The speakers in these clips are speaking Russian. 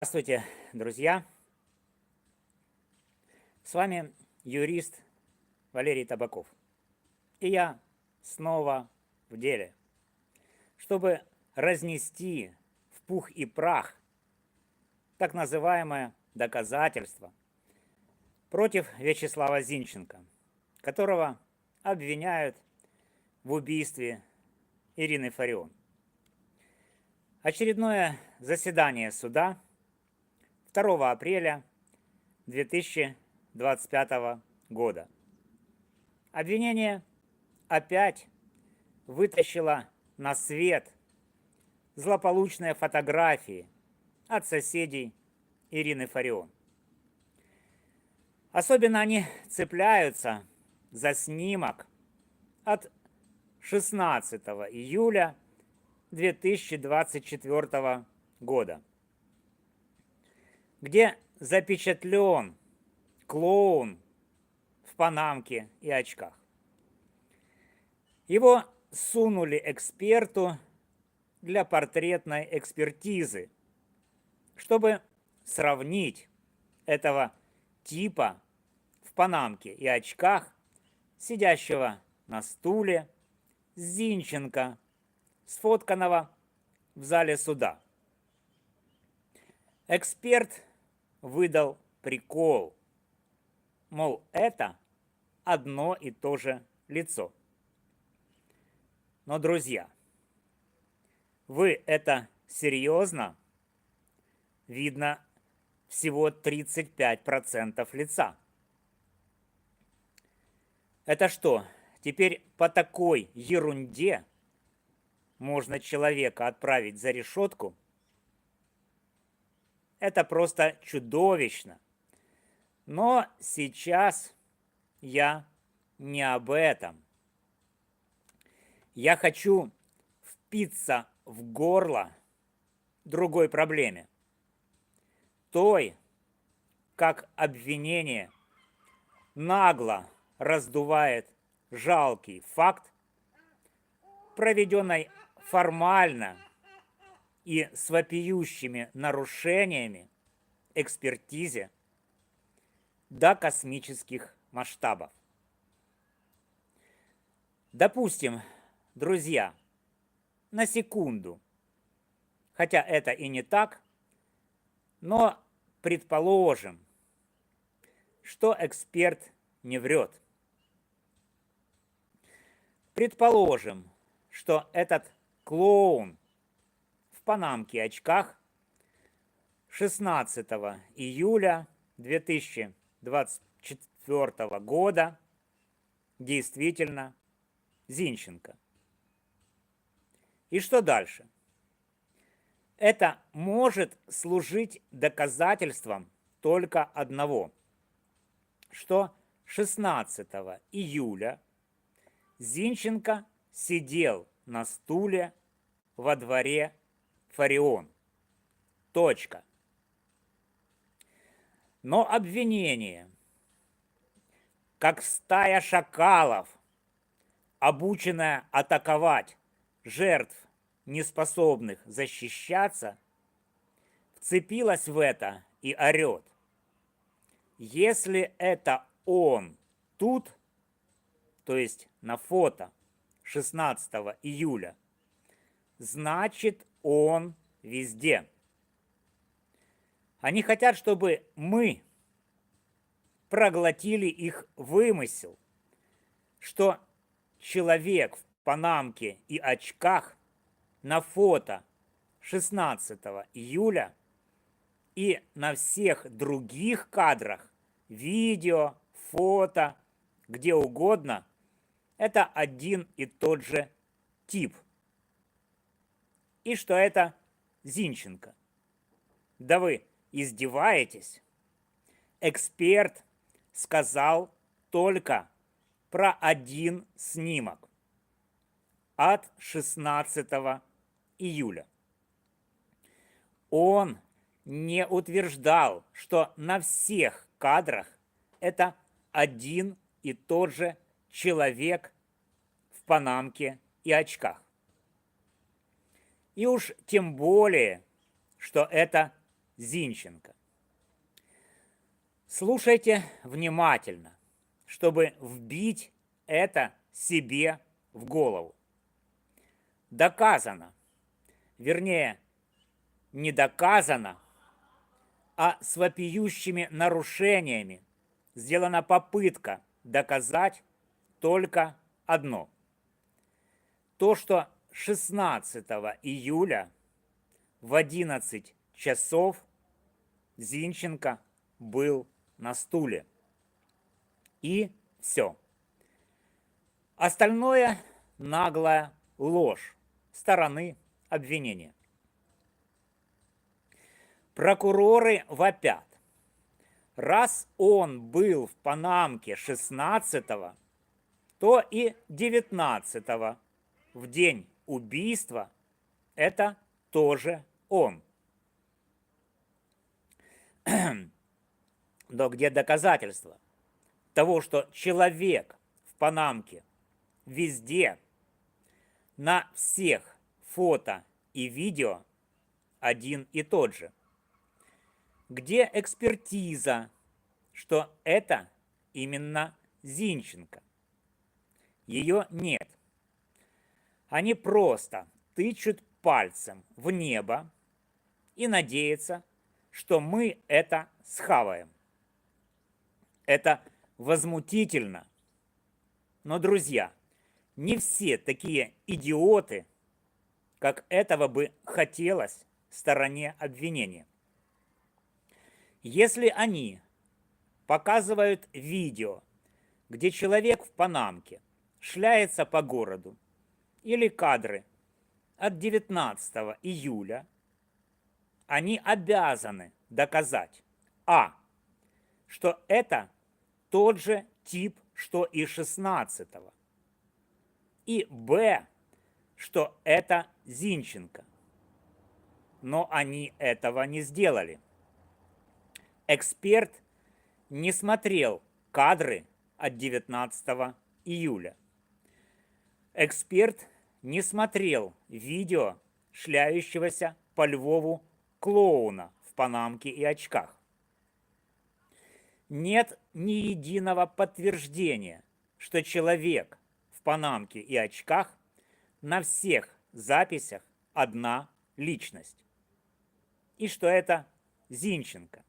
Здравствуйте, друзья! С вами юрист Валерий Табаков. И я снова в деле, чтобы разнести в пух и прах так называемое доказательство против Вячеслава Зинченко, которого обвиняют в убийстве Ирины Фарион. Очередное заседание суда 2 апреля 2025 года. Обвинение опять вытащило на свет злополучные фотографии от соседей Ирины Фарион. Особенно они цепляются за снимок от 16 июля 2024 года, где запечатлен клоун в панамке и очках. Его сунули эксперту для портретной экспертизы, чтобы сравнить этого типа в панамке и очках, сидящего на стуле, с Зинченко, сфотканного в зале суда. Эксперт выдал прикол, мол, это одно и то же лицо. Но, друзья, вы это серьезно? Видно всего 35% лица. Это что, теперь по такой ерунде можно человека отправить за решетку? Это просто чудовищно. Но сейчас я не об этом. Я хочу впиться в горло другой проблеме. Той, как обвинение нагло раздувает жалкий факт, проведенной формально и с вопиющими нарушениями экспертизе до космических масштабов. Допустим, друзья, на секунду, хотя это и не так, но предположим, что эксперт не врет. Предположим, что этот клоун в панамке и очках 16 июля 2024 года действительно Зинченко. И что дальше? Это может служить доказательством только одного, что 16 июля Зинченко сидел на стуле во дворе Фарион. Точка. Но обвинение, как стая шакалов, обученная атаковать жертв, неспособных защищаться, вцепилась в это и орет. Если это он тут, то есть на фото 16 июля, значит он везде. Они хотят, чтобы мы проглотили их вымысел, что человек в панамке и очках на фото 16 июля и на всех других кадрах, видео, фото, где угодно, это один и тот же тип. И что это Зинченко. Да вы издеваетесь? Эксперт сказал только про один снимок от 16 июля. Он не утверждал, что на всех кадрах это один и тот же человек в панамке и очках. И уж тем более, что это Зинченко. Слушайте внимательно, чтобы вбить это себе в голову. Доказано, вернее, не доказано, а с вопиющими нарушениями сделана попытка доказать только одно. То, что 16 июля в 11 часов Зинченко был на стуле. И все. Остальное наглая ложь стороны обвинения. Прокуроры вопят. Раз он был в Панамке 16-го, то и 19-го, в день убийства, это тоже он. Но где доказательства того, что человек в Панамке везде, на всех фото и видео один и тот же? Где экспертиза, что это именно Зинченко? Ее нет. Они просто тычут пальцем в небо и надеются, что мы это схаваем. Это возмутительно. Но, друзья, не все такие идиоты, как этого бы хотелось стороне обвинения. Если они показывают видео, где человек в Панамке шляется по городу, или кадры от 19 июля, они обязаны доказать: а, что это тот же тип, что и 16-го, и б, что это Зинченко. Но они этого не сделали. Эксперт не смотрел кадры от 19 июля. Эксперт не смотрел видео шляющегося по Львову клоуна в панамке и очках. Нет ни единого подтверждения, что человек в панамке и очках на всех записях одна личность. И что это Зинченко.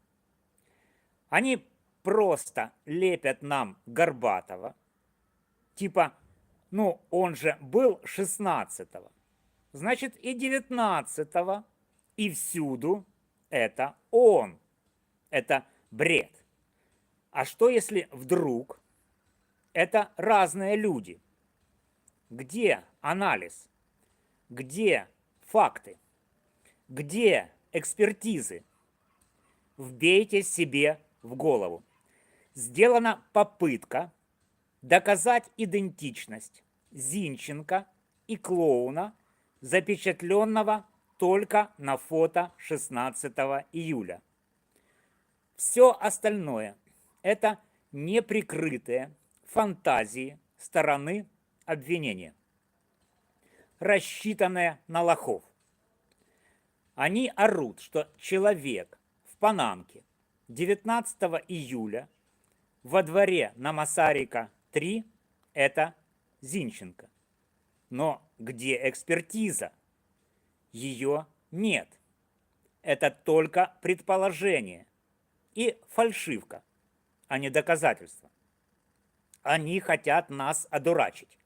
Они просто лепят нам Горбатова, типа, ну, он же был 16-го, значит и 19-го, и всюду это он. Это бред. А что если вдруг это разные люди? Где анализ? Где факты? Где экспертизы? Вбейте себе в голову. Сделана попытка доказать идентичность Зинченко и клоуна, запечатленного только на фото 16 июля. Все остальное – это неприкрытые фантазии стороны обвинения, рассчитанные на лохов. Они орут, что человек в панамке 19 июля во дворе на Масарика 3 – это Зинченко. Но где экспертиза? Ее нет. Это только предположение и фальшивка, а не доказательство. Они хотят нас одурачить.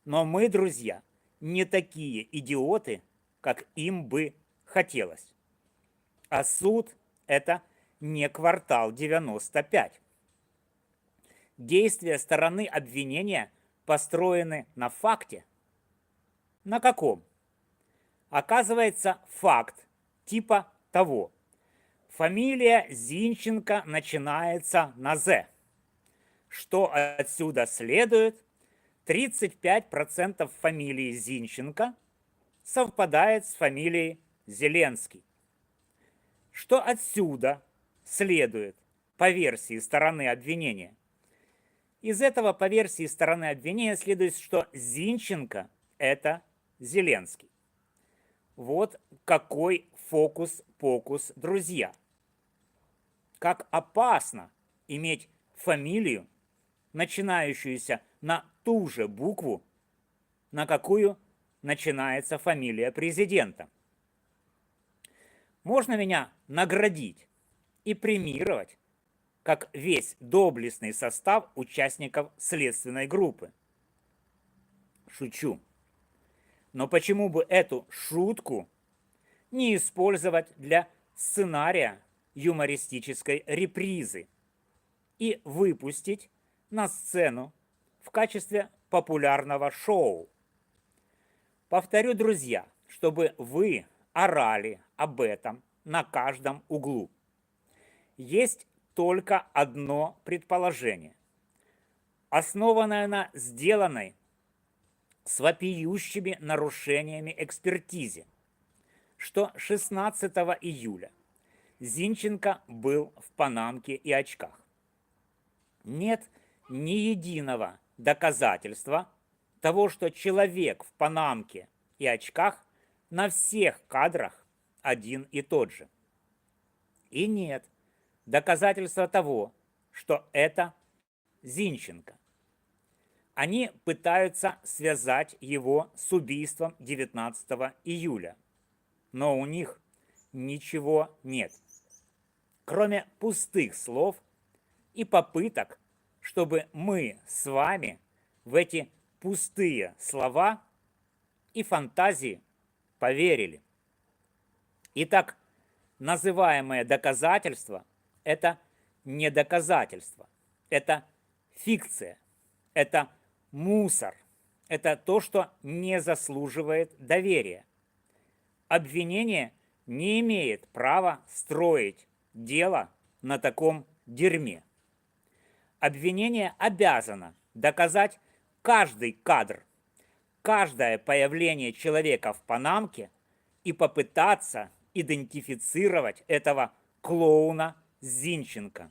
Но мы, друзья, не такие идиоты, как им бы хотелось. А суд – это не квартал 95. Действия стороны обвинения построены на факте. На каком? Оказывается, факт типа того. Фамилия Зинченко начинается на «З». Что отсюда следует? 35% фамилии Зинченко совпадает с фамилией Зеленский. Что отсюда следует по версии стороны обвинения? Из этого по версии стороны обвинения следует, что Зинченко – это Зеленский. Вот какой фокус-покус, друзья. Как опасно иметь фамилию, начинающуюся на ту же букву, на какую начинается фамилия президента. Можно меня наградить и премировать, как весь доблестный состав участников следственной группы. Шучу. Но почему бы эту шутку не использовать для сценария юмористической репризы и выпустить на сцену в качестве популярного шоу? Повторю, друзья, чтобы вы орали об этом на каждом углу. Есть только одно предположение, основанное на сделанной с вопиющими нарушениями экспертизе, что 16 июля Зинченко был в панамке и очках. Нет ни единого доказательства того, что человек в панамке и очках на всех кадрах один и тот же. И нет доказательства того, что это Зинченко. Они пытаются связать его с убийством 19 июля, но у них ничего нет, кроме пустых слов и попыток, чтобы мы с вами в эти пустые слова и фантазии поверили. Итак, называемое доказательство – это не доказательство, это фикция, это мусор, это то, что не заслуживает доверия. Обвинение не имеет права строить дело на таком дерьме. Обвинение обязано доказать каждый кадр, каждое появление человека в панамке и попытаться идентифицировать этого клоуна Зинченко.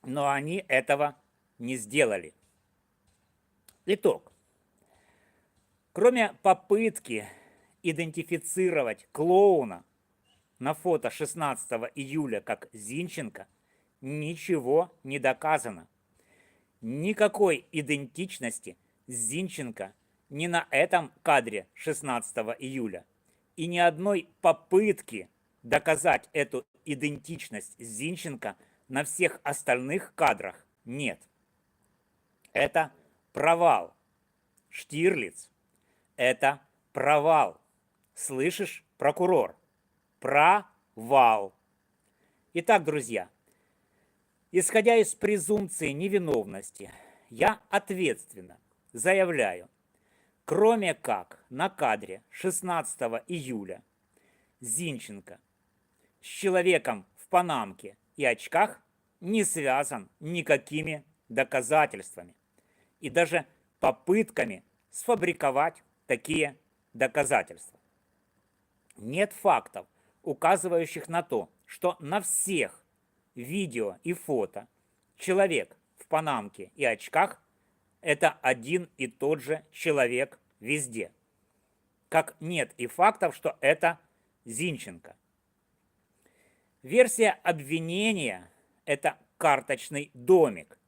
Но они этого не сделали. Итог. Кроме попытки идентифицировать клоуна на фото 16 июля как Зинченко, ничего не доказано. Никакой идентичности Зинченко ни на этом кадре 16 июля и ни одной попытки доказать эту идентичность Зинченко на всех остальных кадрах нет. Это провал. Штирлиц, это провал. Слышишь, прокурор? Провал. Итак, друзья, исходя из презумпции невиновности, я ответственно заявляю, кроме как на кадре 16 июля Зинченко с человеком в панамке и очках не связан никакими доказательствами и даже попытками сфабриковать такие доказательства. Нет фактов, указывающих на то, что на всех видео и фото человек в панамке и очках – это один и тот же человек везде. Как нет и фактов, что это Зинченко. Версия обвинения – это карточный домик,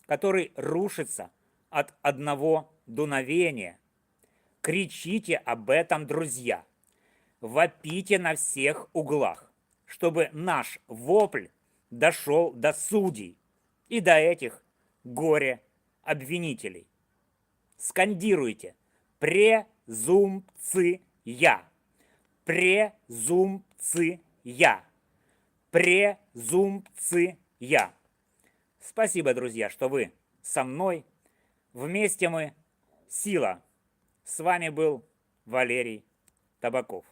который рушится от одного дуновения. Кричите об этом, друзья. Вопите на всех углах, чтобы наш вопль дошел до судей и до этих горе-обвинителей. Скандируйте презумпция, презумпция, презумпция. Спасибо, друзья, что вы со мной. Вместе мы сила. С вами был Валерий Табаков.